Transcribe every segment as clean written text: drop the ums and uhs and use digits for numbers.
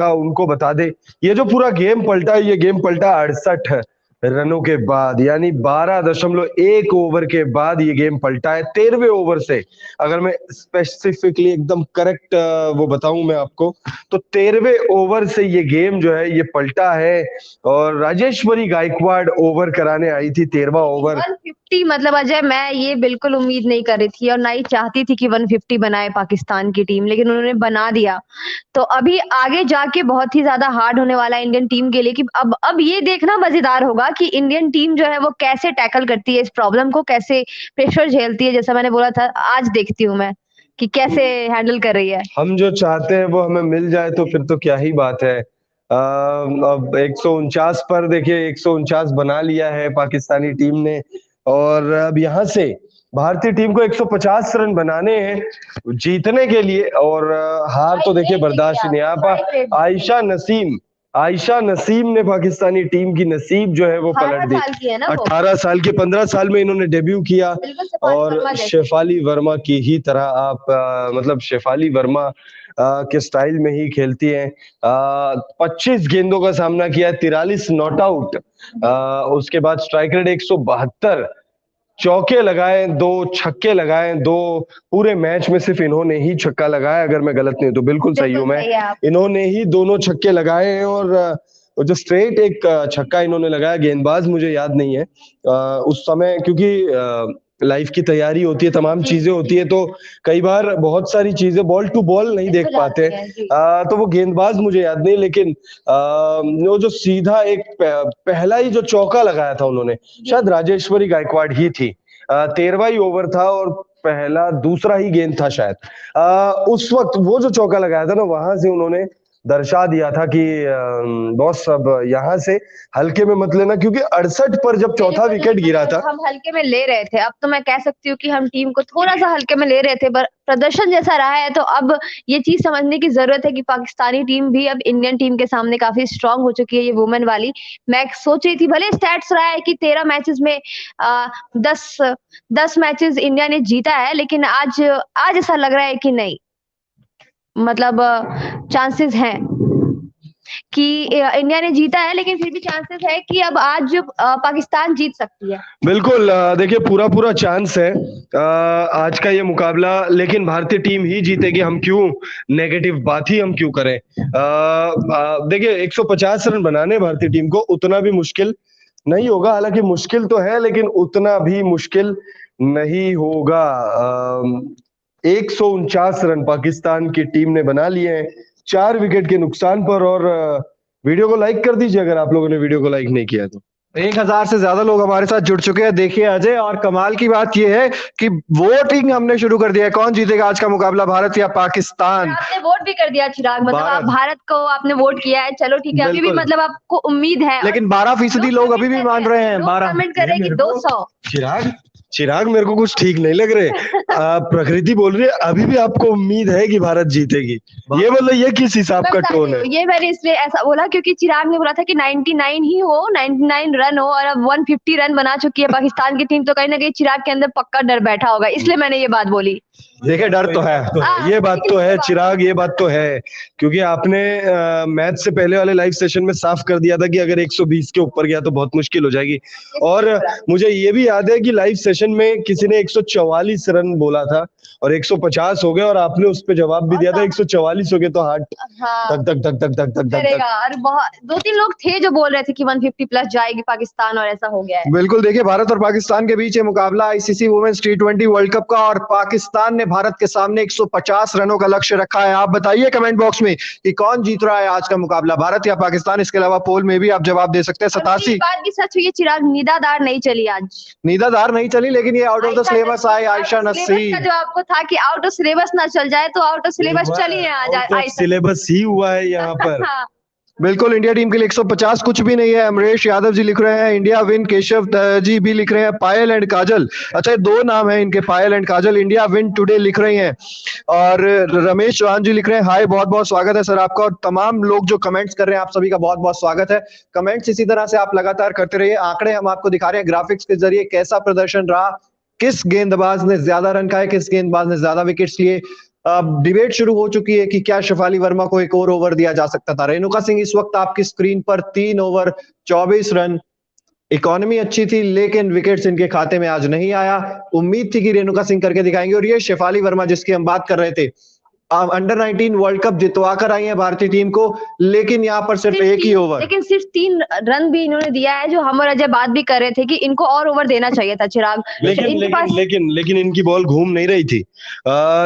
का उनको बता दे। ये जो पूरा गेम पलटा, ये गेम पलटा 68 रनों के बाद, यानी 12.1 ओवर के बाद ये गेम पलटा है। 13वें ओवर से, अगर मैं स्पेसिफिकली एकदम करेक्ट वो बताऊं मैं आपको, तो 13वें ओवर से ये गेम जो है ये पलटा है। और राजेश्वरी गायकवाड़ ओवर कराने आई थी, 13वां ओवर। 150, मतलब अजय, मैं ये बिल्कुल उम्मीद नहीं कर रही थी और ना ही चाहती थी कि 150 बनाए पाकिस्तान की टीम, लेकिन उन्होंने बना दिया। तो अभी आगे जाके बहुत ही ज्यादा हार्ड होने वाला है इंडियन टीम के लिए कि अब ये देखना मजेदार होगा कि इंडियन टीम जो है वो कैसे टैकल करती है इस प्रॉब्लम को, कैसे प्रेशर झेलती है। जैसा मैंने बोला था, आज देखती हूँ मैं कि कैसे हैंडल कर रही है। हम जो चाहते हैं वो हमें मिल जाए तो फिर तो क्या ही बात है। अब 149 पर देखिए, 149 बना लिया है पाकिस्तानी टीम ने, और अब यहाँ से भारतीय टीम को 150 रन बनाने हैं जीतने के लिए। और हार तो देखिए बर्दाश्त ही नहीं। आप आयशा नसीम ने पाकिस्तानी टीम की नसीब जो है वो पलट दी। 18 साल के, 15 साल में इन्होंने डेब्यू किया, और शेफाली वर्मा की ही तरह आप मतलब शेफाली वर्मा के स्टाइल में ही खेलती हैं। 25 गेंदों का सामना किया, 43 नॉट आउट, उसके बाद स्ट्राइक रेट 172, चौके लगाए, 2 छक्के लगाए, 2 पूरे मैच में सिर्फ इन्होंने ही छक्का लगाया, अगर मैं गलत नहीं हूं तो। बिल्कुल सही हूं मैं, इन्होंने ही दोनों छक्के लगाए हैं। और जो स्ट्रेट एक छक्का इन्होंने लगाया, गेंदबाज मुझे याद नहीं है उस समय, क्योंकि लाइफ की तैयारी होती है, तमाम चीजें होती है, तो कई बार बहुत सारी चीजें बॉल टू बॉल नहीं देख पाते। तो वो गेंदबाज मुझे याद नहीं, लेकिन वो जो सीधा एक पहला ही जो चौका लगाया था उन्होंने, शायद राजेश्वरी गायकवाड़ ही थी। 13वां ही ओवर था और पहला दूसरा ही गेंद था शायद। उस वक्त वो जो चौका लगाया था ना, वहां से उन्होंने दर्शा दिया था कि बॉस अब यहाँ से हल्के में मत लेना, क्योंकि 68 पर जब चौथा विकेट गिरा था, हम हल्के में ले रहे थे। अब तो मैं कह सकती हूँ कि हम टीम को थोड़ा सा हल्के में ले रहे थे, पर प्रदर्शन जैसा रहा है तो अब ये चीज समझने की जरूरत है कि पाकिस्तानी टीम भी अब इंडियन टीम के सामने काफी स्ट्रांग हो चुकी है, ये वुमेन वाली। मैं सोच रही थी, भले स्टैट्स रहा है कि 13 मैचेस में 10 मैचेस इंडिया ने जीता है, लेकिन आज ऐसा लग रहा है कि नहीं, मतलब चांसेस हैं कि इंडिया ने जीता है, लेकिन फिर भी चांसेस है कि अब आज पाकिस्तान जीत सकती है। बिल्कुल, देखिए पूरा चांस है आज का ये मुकाबला, लेकिन भारतीय टीम ही जीतेगी। हम क्यों नेगेटिव बात ही हम क्यों करें। देखिए 150 रन बनाने भारतीय टीम को उतना भी मुश्किल नहीं होगा, हालांकि मुश्किल तो है लेकिन उतना भी मुश्किल नहीं होगा। 149 रन पाकिस्तान की टीम ने बना लिए हैं 4 विकेट के नुकसान पर। और वीडियो को लाइक कर दीजिए अगर आप लोगों ने वीडियो को लाइक नहीं किया तो। 1000 से ज्यादा लोग हमारे साथ जुड़ चुके हैं, देखिए अजय। और कमाल की बात यह है कि वोटिंग हमने शुरू कर दिया है, कौन जीतेगा आज का मुकाबला, भारत या पाकिस्तान। आपने वोट भी कर दिया चिराग, मतलब आप भारत को आपने वोट किया है, चलो ठीक है। अभी भी मतलब आपको उम्मीद है, लेकिन 12% लोग अभी भी मान रहे हैं। 12 कमेंट कर रहे हैं कि 200। चिराग मेरे को कुछ ठीक नहीं लग रहे। प्रकृति बोल रही है अभी भी आपको उम्मीद है कि भारत जीतेगी, ये मतलब ये किस हिसाब का टोन है? ये मैंने इसलिए ऐसा बोला क्योंकि चिराग ने बोला था कि 99 ही हो, 99 रन हो, और अब 150 रन बना चुकी है पाकिस्तान की टीम, तो कहीं ना कहीं चिराग के अंदर पक्का डर बैठा होगा, इसलिए मैंने ये बात बोली। देखिए डर तो है, ये बात तो है चिराग, ये बात तो है, क्योंकि आपने मैच से पहले वाले लाइव सेशन में साफ कर दिया था कि अगर 120 के ऊपर गया तो बहुत मुश्किल हो जाएगी। और मुझे ये भी याद है कि लाइव सेशन में किसी ने 144 रन बोला था और 150 हो गए, और आपने उस पर जवाब भी दिया था 144 हो गए तो हार्ट धक धक धक धक धक धक धक। और बहुत 2-3 लोग थे जो बोल रहे थे कि 150 प्लस जाएगी पाकिस्तान, और ऐसा हो गया है। बिल्कुल, देखिए भारत और पाकिस्तान के बीच ये मुकाबला ICC women's T20 world cup का, और पाकिस्तान ने भारत के सामने 150 रनों का लक्ष्य रखा है। आप बताइए कमेंट बॉक्स में कि कौन जीत रहा है आज का मुकाबला, भारत या पाकिस्तान। इसके अलावा पोल में भी आप जवाब दे सकते हैं। 87 बात भी सच हुई है चिराग, निदादार नहीं चली आज, निदादार नहीं चली, लेकिन ये आउट ऑफ द सिलेबस आए। आयशा नसीम जो आपको था कि आउट ऑफ सिलेबस ना चल जाए, तो आउट ऑफ सिलेबस चली है आज, सिलेबस ही हुआ है यहाँ पर। बिल्कुल, इंडिया टीम के लिए 150 कुछ भी नहीं है। अमरेश यादव जी लिख रहे हैं इंडिया विन, केशव जी भी लिख रहे हैं पायल एंड काजल, अच्छा 2 नाम है इनके, Payal and Kajal, India win today लिख रही हैं। और रमेश चौहान जी लिख रहे हैं हाय, बहुत बहुत स्वागत है सर आपका। और तमाम लोग जो कमेंट्स कर रहे हैं, आप सभी का बहुत बहुत स्वागत है। कमेंट्स इसी तरह से आप लगातार करते रहिए। आंकड़े हम आपको दिखा रहे हैं ग्राफिक्स के जरिए, कैसा प्रदर्शन रहा, किस गेंदबाज ने ज्यादा रन खाए, किस गेंदबाज ने ज्यादा विकेट्स लिए, अब डिबेट शुरू हो चुकी है कि क्या शेफाली वर्मा को एक और ओवर दिया जा सकता था। रेणुका सिंह इस वक्त आपकी स्क्रीन पर 3 ओवर 24 रन, इकोनॉमी अच्छी थी लेकिन विकेट्स इनके खाते में आज नहीं आया। उम्मीद थी कि रेणुका सिंह करके दिखाएंगे, और ये शेफाली वर्मा जिसकी हम बात कर रहे थे, अंडर 19 वर्ल्ड कप जितवा कर आई है भारतीय टीम को, लेकिन यहाँ पर सिर्फ एक ही ओवर, लेकिन सिर्फ 3 रन भी इन्होंने दिया है, जो हम और अजय बात भी कर रहे थे कि इनको और ओवर देना चाहिए था चिराग। लेकिन इनकी बॉल घूम नहीं रही थी।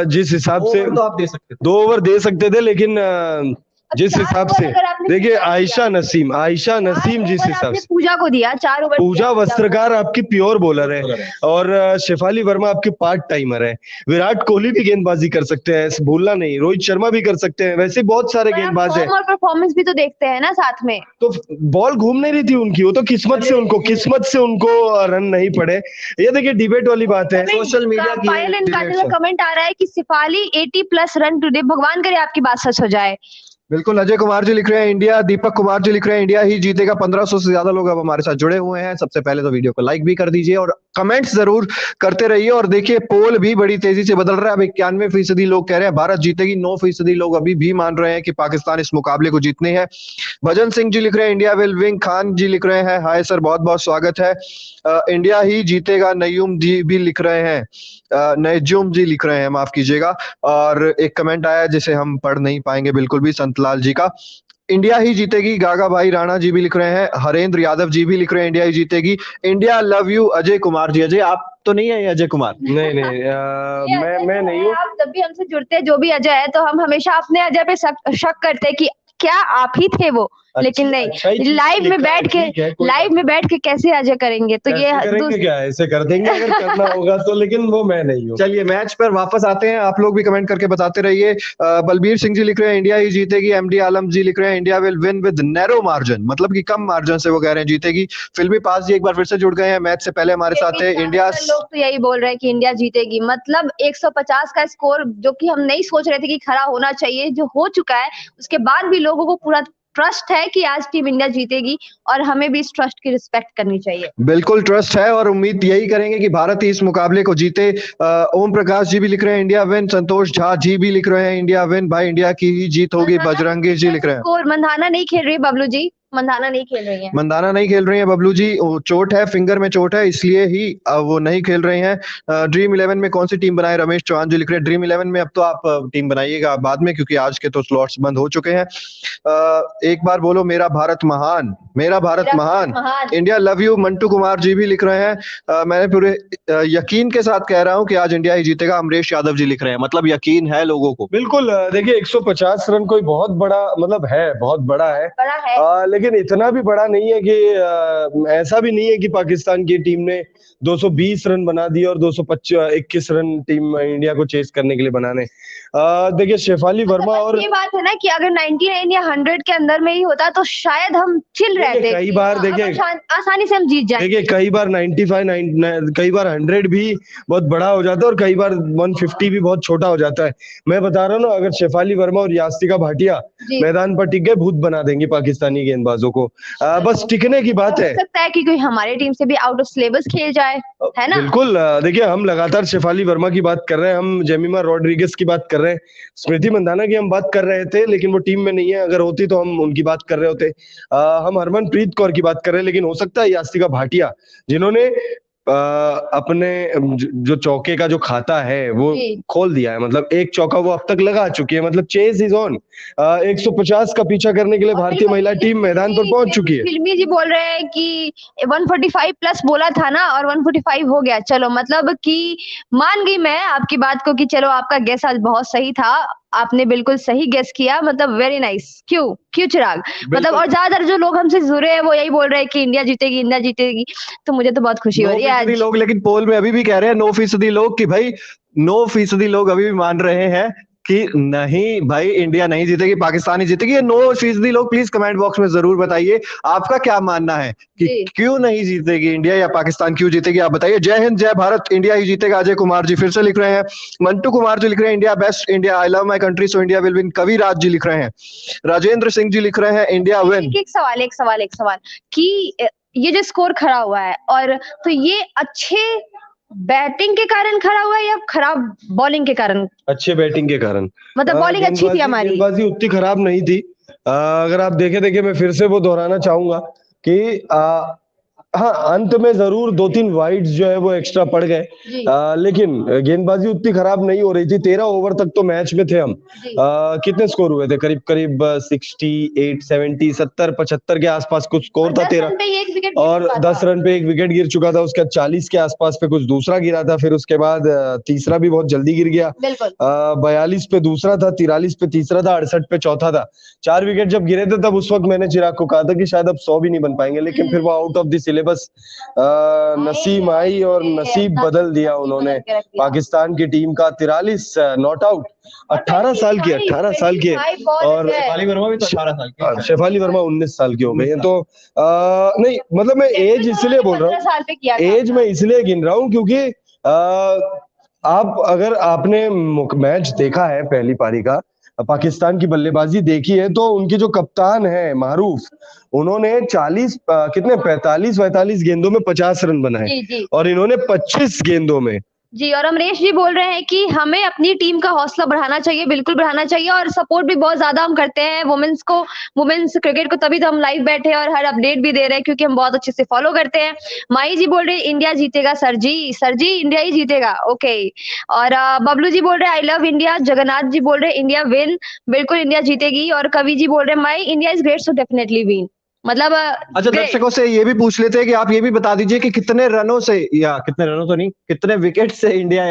जिस हिसाब से तो आप दे सकते थे, 2 ओवर दे सकते थे, लेकिन जिस हिसाब से देखिए आयशा नसीम जिस हिसाब से पूजा को दिया 4 ओवर, पूजा वस्त्रकार आपकी प्योर बॉलर है और शेफाली वर्मा आपकी पार्ट टाइमर है। विराट कोहली भी गेंदबाजी कर सकते हैं, भूलना नहीं, रोहित शर्मा भी कर सकते हैं, वैसे बहुत सारे गेंदबाज हैं। और परफॉर्मेंस भी तो देखते हैं ना साथ में। तो बॉल घूम नहीं रही थी उनकी, वो तो किस्मत से उनको रन नहीं पड़े। ये देखिए डिबेट वाली बात है, सोशल मीडिया की पायल एंड काजल का कमेंट आ रहा है कि शेफाली 80+ रन टुडे, भगवान करे आपकी बात सच हो जाए। बिल्कुल। अजय कुमार जी लिख रहे हैं इंडिया, दीपक कुमार जी लिख रहे हैं इंडिया ही जीतेगा। 1500 से ज्यादा लोग अब हमारे साथ जुड़े हुए हैं। सबसे पहले तो वीडियो को लाइक भी कर दीजिए और कमेंट्स जरूर करते रहिए। और देखिए पोल भी बड़ी तेजी से बदल रहा है। अब 91% लोग कह रहे हैं भारत जीतेगी, 9% लोग अभी भी मान रहे हैं कि पाकिस्तान इस मुकाबले को जीतने हैं। भजन सिंह जी लिख रहे हैं इंडिया विल विन। खान जी लिख रहे हैं हाय सर, बहुत बहुत स्वागत है। इंडिया ही जीतेगा, नयूम जी भी लिख रहे हैं, नजूम जी लिख रहे हैं, माफ कीजिएगा। और एक कमेंट आया जिसे हम पढ़ नहीं पाएंगे बिल्कुल भी, संतलाल जी का, इंडिया ही जीतेगी। गागा भाई राणा जी भी लिख रहे हैं, हरेंद्र यादव जी भी लिख रहे हैं इंडिया ही जीतेगी। India love you Ajay Kumar ji. Ajay आप तो नहीं है अजय कुमार? नहीं मैं नहीं हूँ। आप जब भी हमसे जुड़ते हैं जो भी अजय है, तो हम हमेशा अपने अजय पे शक करते हैं कि क्या आप ही थे वो, लेकिन नहीं, लाइव में बैठ के कैसे अजय करेंगे, तो ये करेंगे क्या, ऐसे कर देंगे अगर करना होगा तो, लेकिन वो मैं नहीं हूँ। चलिए मैच पर वापस आते हैं, आप लोग भी कमेंट करके बताते रहिए। बलबीर सिंह जी लिख रहे हैं इंडिया ही जीतेगी। एमडी आलम जी लिख रहे हैं India will win with narrow margin, मतलब कि कम मार्जिन से वो कह रहे हैं जीतेगी। फिल्मी पास जी एक बार फिर से जुड़ गए हैं, मैच से पहले हमारे साथ है। इंडिया लोग तो यही बोल रहे हैं कि इंडिया जीतेगी, मतलब 150 का स्कोर, जो कि हम नहीं सोच रहे थे कि खड़ा होना चाहिए, जो हो चुका है, उसके बाद भी लोगों को पूरा ट्रस्ट है कि आज टीम इंडिया जीतेगी, और हमें भी इस ट्रस्ट की रिस्पेक्ट करनी चाहिए। बिल्कुल ट्रस्ट है और उम्मीद यही करेंगे कि भारत ही इस मुकाबले को जीते। ओम प्रकाश जी भी लिख रहे हैं इंडिया विन। संतोष झा जी भी लिख रहे हैं इंडिया विन, भाई इंडिया की ही जीत होगी। बजरंगी जी लिख रहे हैं मंधाना नहीं खेल रही बबलू जी, मंधाना नहीं खेल रही है, मंदाना नहीं खेल रही है बबलू जी, चोट है, फिंगर में चोट है, इसलिए ही वो नहीं खेल रहे हैं। ड्रीम 11 में कौन सी टीम बनाए, रमेश चौहान जी लिख रहे हैं ड्रीम 11 में अब तो आप टीम बनाइएगा बाद में, क्योंकि आज के तो स्लॉट्स बंद हो चुके हैं। एक बार बोलो मेरा भारत महान, मेरा भारत महान, India love you. Mantu Kumar ji भी लिख रहे हैं मैंने पूरे यकीन के साथ कह रहा हूं कि आज इंडिया ही जीतेगा। अमरीश यादव जी लिख रहे हैं, मतलब यकीन है लोगों को। बिल्कुल देखिए 150 रन कोई बहुत बड़ा मतलब है, बहुत बड़ा है, लेकिन इतना भी बड़ा नहीं है कि ऐसा भी नहीं है कि पाकिस्तान की टीम ने 220 रन बना दिए और 221 रन टीम इंडिया को चेस करने के लिए बनाने। देखिए शेफाली वर्मा, और ये बात है ना कि अगर 99 या 100 के अंदर में ही होता तो शायद हम चिल रहते, कई बार देखिए आसानी से हम जीत जाएंगे। देखिए कई बार 95 कई बार 100 भी बहुत बड़ा हो जाता है और कई बार 150 भी बहुत छोटा हो जाता है। मैं बता रहा हूँ ना, अगर शेफाली वर्मा और यास्तिका भाटिया मैदान पर टिक गए, भूत बना देंगे पाकिस्तानी गेंदबाजों को। बस टिकने की बात है। हो सकता है कि कोई हमारे टीम से भी आउट ऑफ सिलेबस खेल जाए, है ना। बिल्कुल देखिए हम लगातार शेफाली वर्मा की बात कर रहे हैं, हम जेमिमा रॉड्रिगेज की बात कर रहे हैं, स्मृति मंदाना की हम बात कर रहे थे, लेकिन वो टीम में नहीं है, अगर होती तो हम उनकी बात कर रहे होते। हम हरमनप्रीत कौर की बात कर रहे हैं, लेकिन हो सकता है यास्तिका भाटिया, जिन्होंने अपने जो चौके का जो खाता है वो खोल दिया है, मतलब एक चौका वो अब तक लगा चुकी है, मतलब चेस इज ऑन। 150 का पीछा करने के लिए भारतीय महिला टीम मैदान पर पहुंच चुकी है। फिल्मी जी बोल रहे हैं कि 145 प्लस बोला था ना, और 145 हो गया। चलो मतलब कि मान गई मैं आपकी बात को कि चलो आपका गेस आज बहुत सही था, आपने बिल्कुल सही गेस किया, मतलब वेरी नाइस। क्यों चिराग, मतलब और ज्यादातर जो लोग हमसे जुड़े हैं वो यही बोल रहे हैं कि इंडिया जीतेगी, इंडिया जीतेगी, तो मुझे तो बहुत खुशी हो रही है आज। लोग लेकिन पोल में अभी भी कह रहे हैं 9% लोग कि भाई 9% लोग अभी भी मान रहे हैं कि नहीं भाई इंडिया नहीं जीतेगी, पाकिस्तान ही जीतेगी। ये 9% लोग प्लीज कमेंट बॉक्स में जरूर बताइए आपका क्या मानना है कि क्यों नहीं जीतेगी इंडिया या पाकिस्तान क्यों जीतेगी, आप बताइए। जय हिंद जय भारत, इंडिया ही जीतेगा। अजय कुमार जी फिर से लिख रहे हैं। मंटू कुमार जी लिख रहे हैं India best, India I love my country so India will win. Kaviraj ji लिख रहे हैं, राजेंद्र सिंह जी लिख रहे हैं इंडिया विन। एक सवाल कि ये जो स्कोर खड़ा हुआ है, और तो ये अच्छे बैटिंग के कारण खरा हुआ है या खराब बॉलिंग के कारण? अच्छे बैटिंग के कारण। मतलब बॉलिंग अच्छी थी हमारी। गेंदबाजी उतनी खराब नहीं थी। अगर आप देखे मैं फिर से वो दोहराना चाहूंगा कि हाँ, अंत में जरूर 2-3 वाइड्स जो है वो एक्स्ट्रा पड़ गए, लेकिन गेंदबाजी उतनी खराब नहीं हो रही थी। 13 ओवर तक तो मैच में थे हम। कितने स्कोर हुए थे? करीब 68, 70, 70, 75 के आसपास कुछ स्कोर था 13, और 10 रन पे एक विकेट गिर चुका था। उसके बाद 40 के आसपास पे कुछ दूसरा गिरा था, फिर उसके बाद तीसरा भी बहुत जल्दी गिर गया। 42 पे दूसरा था, 43 पे तीसरा था, 68 पे चौथा था। 4 विकेट जब गिरे थे तब उस वक्त मैंने चिराग को कहा था कि शायद अब 100 भी नहीं बन पाएंगे, लेकिन फिर वो out of the syllabus Naseem आई और नसीब बदल दिया उन्होंने। पाकिस्तान की टीम का 43 नॉट आउट, 18 साल की और शेफाली वर्मा भी तो 18 साल की। शेफाली वर्मा 19 साल की हो गई है। तो नहीं, मतलब मैं एज इसलिए बोल रहा हूँ, एज मैं इसलिए गिन रहा हूँ क्योंकि आप अगर आपने मैच देखा है पहली पारी का, पाकिस्तान की बल्लेबाजी देखी है, तो उनके जो कप्तान है मारूफ, उन्होंने 45 गेंदों में 50 रन बनाए और इन्होंने 25 गेंदों में। जी, और अमरीश जी बोल रहे हैं कि हमें अपनी टीम का हौसला बढ़ाना चाहिए, बिल्कुल बढ़ाना चाहिए, और सपोर्ट भी बहुत ज्यादा हम करते हैं वुमेन्स क्रिकेट को, तभी तो हम लाइव बैठे हैं और हर अपडेट भी दे रहे हैं क्योंकि हम बहुत अच्छे से फॉलो करते हैं। माई जी बोल रहे हैं इंडिया जीतेगा सर जी इंडिया ही जीतेगा। ओके, और बबलू जी बोल रहे हैं I love India. Jagannath ji बोल रहे हैं इंडिया विन, बिल्कुल इंडिया जीतेगी। और कवि जी बोल रहे हैं my India is great so definitely win. मतलब अच्छा, दर्शकों से ये भी पूछ लेते हैं कि आप ये भी बता दीजिए कि कितने रनों से, या कितने रनों तो नहीं, कितने विकेट से इंडिया